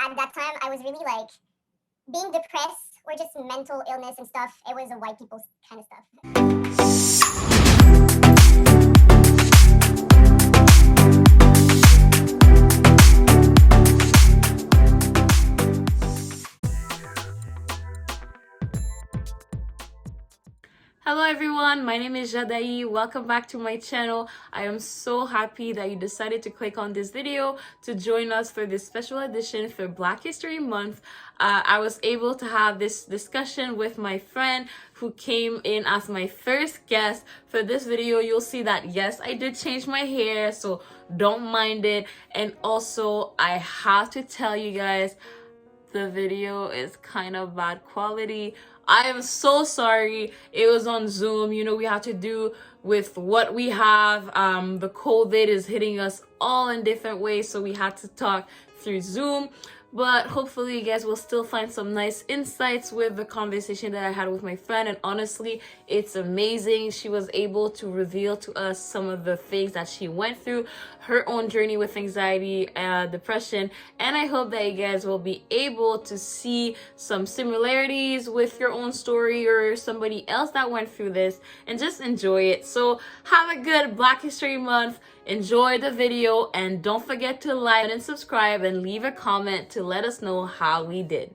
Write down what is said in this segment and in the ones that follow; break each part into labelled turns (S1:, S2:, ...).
S1: at that time, I was really like being depressed or just mental illness and stuff. It was a white people's kind of stuff.
S2: Hello everyone, my name is Jadai. Welcome back to my channel. I am so happy that you decided to click on this video to join us for this special edition for Black History Month. I was able to have this discussion with my friend who came in as my first guest. For this video, you'll see that yes, I did change my hair, so don't mind it. And also, I have to tell you guys, the video is kind of bad quality. I am so sorry. It was on Zoom. You know, we have to do with what we have. The COVID is hitting us all in different ways, so we had to talk through Zoom. But hopefully you guys will still find some nice insights with the conversation that I had with my friend. And honestly, it's amazing. She was able to reveal to us some of the things that she went through, her own journey with anxiety, depression. And I hope that you guys will be able to see some similarities with your own story or somebody else that went through this, and just enjoy it. So have a good Black History Month. Enjoy the video, and don't forget to like and subscribe and leave a comment to let us know how we did.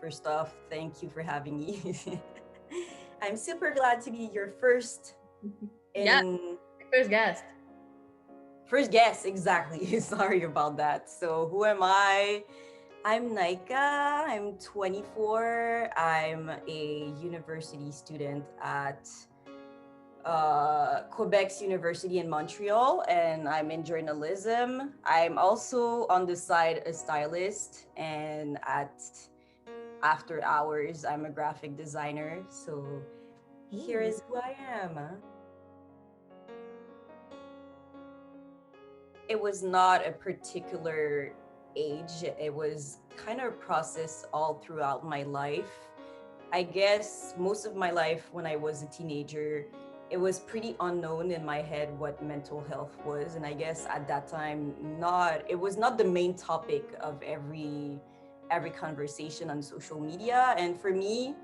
S3: First off, thank you for having me. I'm super glad to be your first
S2: First guest.
S3: First guest, exactly. Sorry about that. So who am I? I'm Naïka. I'm 24. I'm a university student at Quebec's University in Montreal, and I'm in journalism. I'm also on the side a stylist, and after hours I'm a graphic designer. So here is who I am. It was not a particular age. It was kind of a process all throughout my life. I guess most of my life when I was a teenager, it was pretty unknown in my head what mental health was. And I guess at that time, it was not the main topic of every conversation on social media. And for me,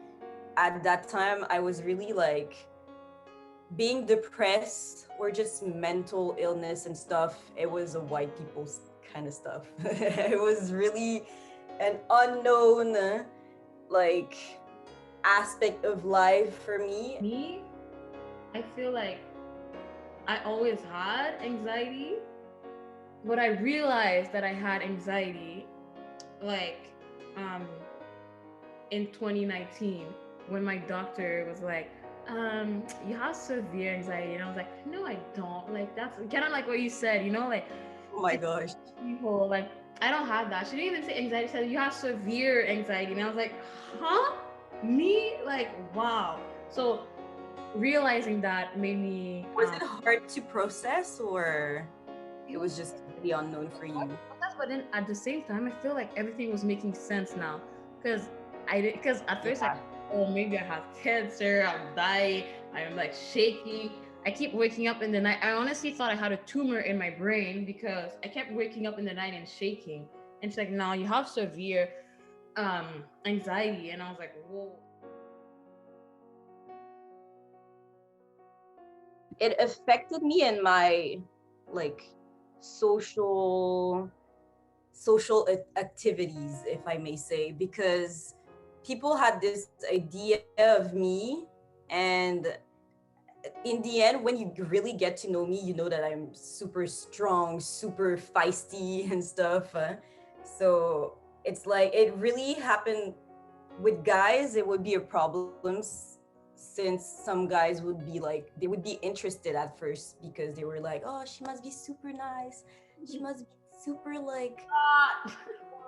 S3: at that time, I was really like being depressed or just mental illness and stuff. It was a white people's kind of stuff. It was really an unknown like aspect of life for me.
S2: I feel like I always had anxiety, but I realized that I had anxiety like in 2019 when my doctor was like, you have severe anxiety. And I was like, no, I don't. Like, that's kind of like what you said, you know, like,
S3: Oh my gosh.
S2: people, like, I don't have that. She didn't even say anxiety. She said, you have severe anxiety. And I was like, huh? Me? Like, wow. So realizing that made me...
S3: Was it hard to process, or it was just really unknown for you?
S2: But then at the same time, I feel like everything was making sense now. Because at first,
S3: Yeah.
S2: oh, maybe I have cancer, I'm dying, I'm like shaking. I keep waking up in the night. I honestly thought I had a tumor in my brain because I kept waking up in the night and shaking. And she's like, no, you have severe anxiety. And I was like, whoa.
S3: It affected me in my like social activities, if I may say, because people had this idea of me, and in the end, when you really get to know me, you know that I'm super strong, super feisty and stuff. So it's like it really happened with guys. It would be a problem since some guys would be like, they would be interested at first because they were like, oh, she must be super nice. She must be super like,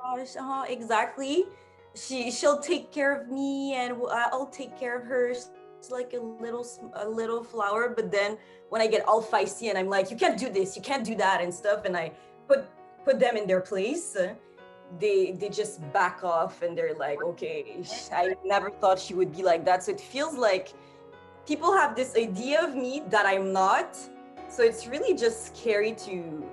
S3: gosh, exactly. She'll take care of me and I'll take care of her. She's like a little flower. But then when I get all feisty and I'm like, you can't do this, you can't do that and stuff, and I put them in their place, they just back off and they're like, okay, I never thought she would be like that. So it feels like people have this idea of me that I'm not. So it's really just scary to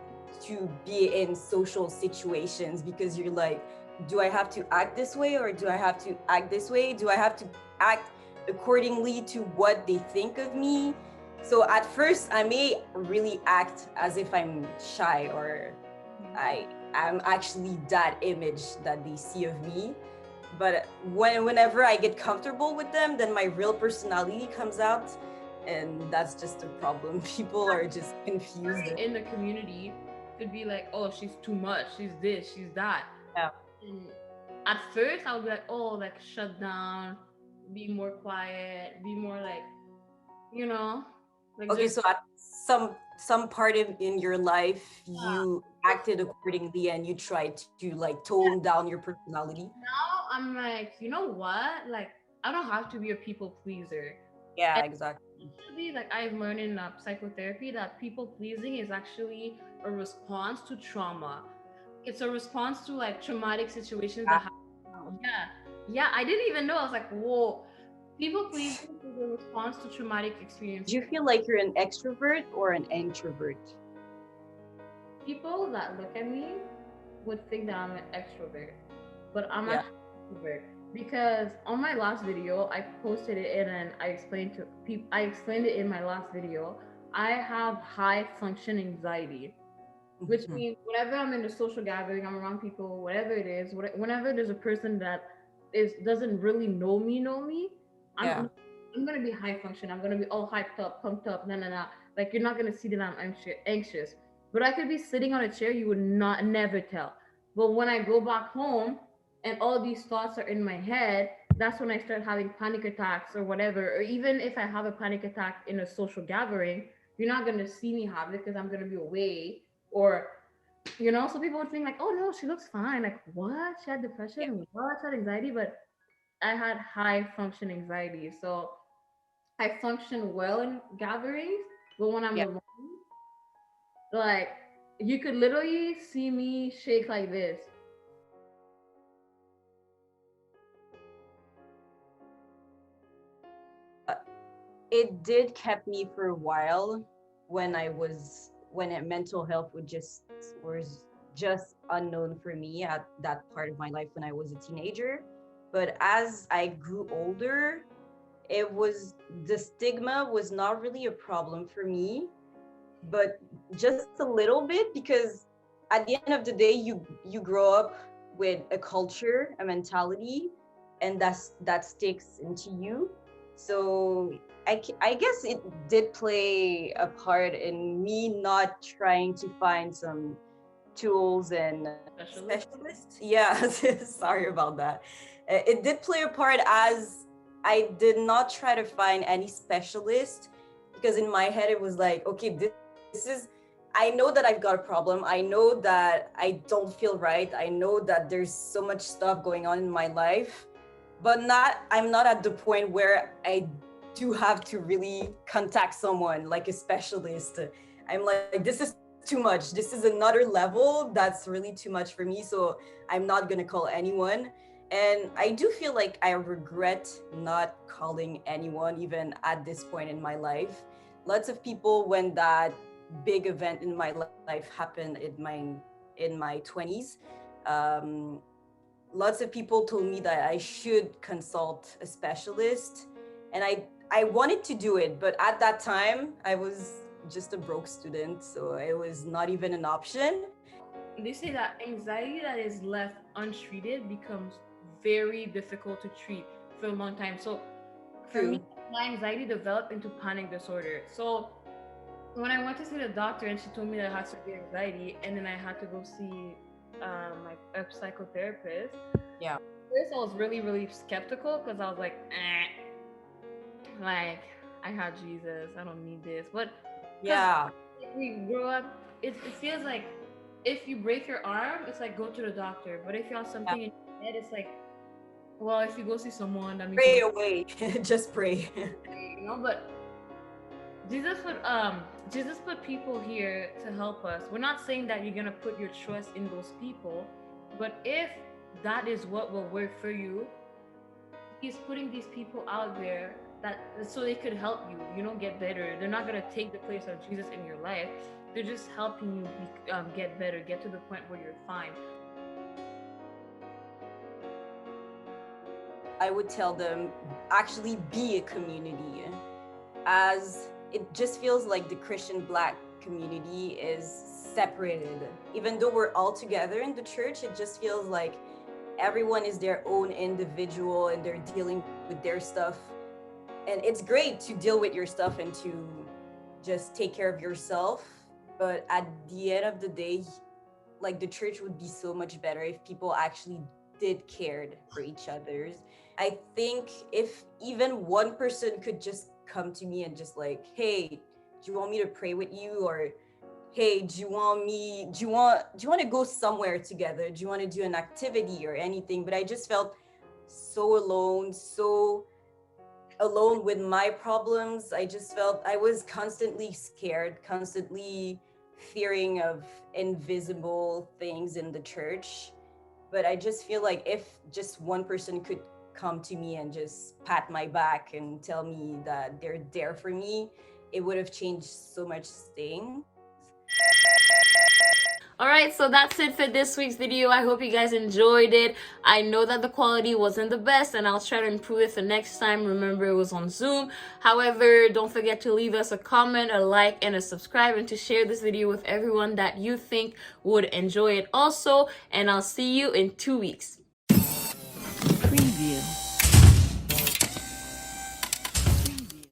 S3: to be in social situations because you're like, do I have to act this way or do I have to act this way? Do I have to act accordingly to what they think of me? So at first, I may really act as if I'm shy or I'm actually that image that they see of me. But whenever I get comfortable with them, then my real personality comes out, and that's just a problem. People are just confused.
S2: In the community could be like, oh, she's too much, she's this, she's that.
S3: Yeah.
S2: And at first I would be like, oh, like shut down, be more quiet, be more like, you know, like
S3: Okay,
S2: just
S3: so at some part in your life, you acted accordingly and you tried to like tone down your personality.
S2: now I'm like, you know what? Like I don't have to be a people pleaser.
S3: Yeah,
S2: And
S3: exactly.
S2: actually, like I've learned in psychotherapy that people pleasing is actually a response to trauma. It's a response to like traumatic situations that happen. Yeah. Yeah, I didn't even know. I was like, whoa. People pleasing is a response to traumatic experience.
S3: Do you feel like you're an extrovert or an introvert?
S2: People that look at me would think that I'm an extrovert, but I'm
S3: Yeah.
S2: actually an introvert because on my last video I posted it in and I explained to people. I explained it in my last video. I have high function anxiety, which
S3: Mhm.
S2: means whenever I'm in a social gathering, I'm around people, whatever it is, whenever there's a person that doesn't really know me, I'm
S3: Yeah.
S2: I'm gonna be high function. I'm gonna be all hyped up, pumped up, nah. Like you're not gonna see that I'm anxious. But I could be sitting on a chair, you would not never tell. But when I go back home and all these thoughts are in my head, that's when I start having panic attacks or whatever. Or even if I have a panic attack in a social gathering, you're not gonna see me have it because I'm gonna be away. Or so people would think like, oh no, she looks fine. Like what? She had depression? What? She had anxiety? But I had high function anxiety. So I function well in gatherings, but when I'm
S3: Yeah.
S2: alone, like you could literally see me shake like this.
S3: It did kept me for a while when mental health was just unknown for me at that part of my life when I was a teenager. But as I grew older, the stigma was not really a problem for me, but just a little bit, because at the end of the day, you grow up with a culture, a mentality, and that sticks into you. So I guess it did play a part in me not trying to find some tools and specialists. Yeah, sorry about that. It did play a part, as I did not try to find any specialist, because in my head it was like, okay, this is, I know that I've got a problem. I know that I don't feel right. I know that there's so much stuff going on in my life, but I'm not at the point where I do have to really contact someone like a specialist. I'm like, this is too much. This is another level that's really too much for me. So I'm not gonna call anyone. And I do feel like I regret not calling anyone, even at this point in my life. Lots of people, when that big event in my life happened in my 20s, lots of people told me that I should consult a specialist, and I wanted to do it, but at that time I was just a broke student, so it was not even an option.
S2: They say that anxiety that is left untreated becomes very difficult to treat for a long time. So for me, my anxiety developed into panic disorder. So when I went to see the doctor and she told me that I had severe anxiety, and then I had to go see a psychotherapist.
S3: Yeah.
S2: First, I was really, really skeptical because I was like, like I had Jesus, I don't need this. But
S3: yeah,
S2: we grow up, it feels like if you break your arm, it's like go to the doctor. But if you have something in your head, it's like, well, if you go see someone, that means
S3: pray away. Just pray.
S2: But Jesus put people here to help us. We're not saying that you're gonna put your trust in those people, but if that is what will work for you, he's putting these people out there that so they could help you, get better. They're not gonna take the place of Jesus in your life. They're just helping you get better, get to the point where you're fine.
S3: I would tell them actually be a community, as it just feels like the Christian Black community is separated. Even though we're all together in the church, it just feels like everyone is their own individual and they're dealing with their stuff. And it's great to deal with your stuff and to just take care of yourself. But at the end of the day, like, the church would be so much better if people actually did cared for each other's. I think if even one person could just come to me and just like, hey, do you want me to pray with you? Or hey, do you want to go somewhere together? Do you want to do an activity or anything? But I just felt so alone with my problems. I just felt I was constantly scared, constantly fearing of invisible things in the church. But I just feel like if just one person could come to me and just pat my back and tell me that they're there for me, it would have changed so much things.
S2: Alright, so that's it for this week's video. I hope you guys enjoyed it. I know that the quality wasn't the best, and I'll try to improve it for next time. Remember, it was on Zoom. However, don't forget to leave us a comment, a like, and a subscribe, and to share this video with everyone that you think would enjoy it also. And I'll see you in 2 weeks.